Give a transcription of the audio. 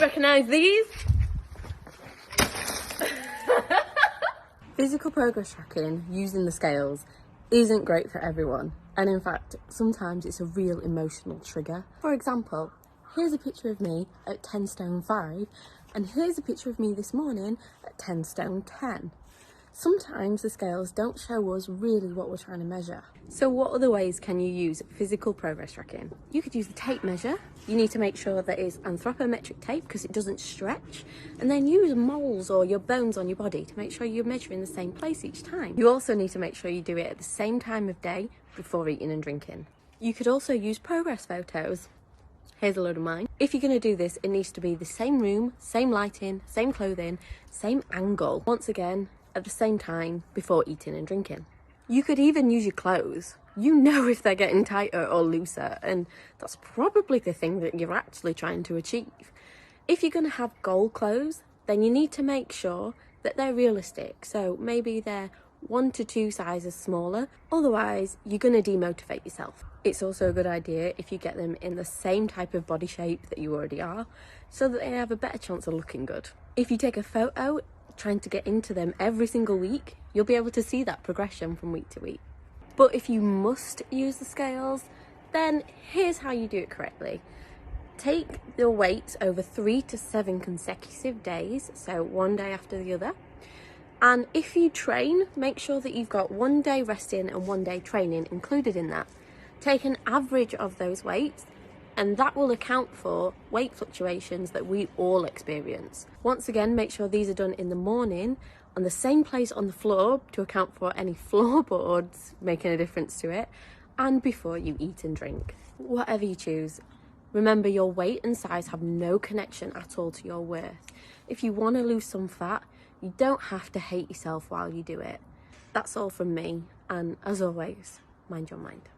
Recognise these? Physical progress tracking using the scales isn't great for everyone, and in fact sometimes it's a real emotional trigger. For example, here's a picture of me at 10 stone 5 and here's a picture of me this morning at 10 stone 10. Sometimes the scales don't show us really what we're trying to measure. So what other ways can you use physical progress tracking? You could use the tape measure. You need to make sure that it's anthropometric tape because it doesn't stretch. And then use moles or your bones on your body to make sure you're measuring the same place each time. You also need to make sure you do it at the same time of day before eating and drinking. You could also use progress photos. Here's a load of mine. If you're going to do this, it needs to be the same room, same lighting, same clothing, same angle. Once again, at the same time before eating and drinking. You could even use your clothes. You know if they're getting tighter or looser, and that's probably the thing that you're actually trying to achieve. If you're going to have goal clothes, then you need to make sure that they're realistic. So maybe they're 1 to 2 sizes smaller, otherwise you're going to demotivate yourself. It's also a good idea if you get them in the same type of body shape that you already are, so that they have a better chance of looking good. If you take a photo trying to get into them every single week, you'll be able to see that progression from week to week. But if you must use the scales, then here's how you do it correctly. Take your weights over 3 to 7 consecutive days, so one day after the other. And if you train, make sure that you've got 1 day resting and 1 day training included in that. Take an average of those weights, and that will account for weight fluctuations that we all experience. Once again, make sure these are done in the morning on the same place on the floor to account for any floorboards making a difference to it, and before you eat and drink. Whatever you choose, remember your weight and size have no connection at all to your worth. If you want to lose some fat, you don't have to hate yourself while you do it. That's all from me, and as always, mind your mind.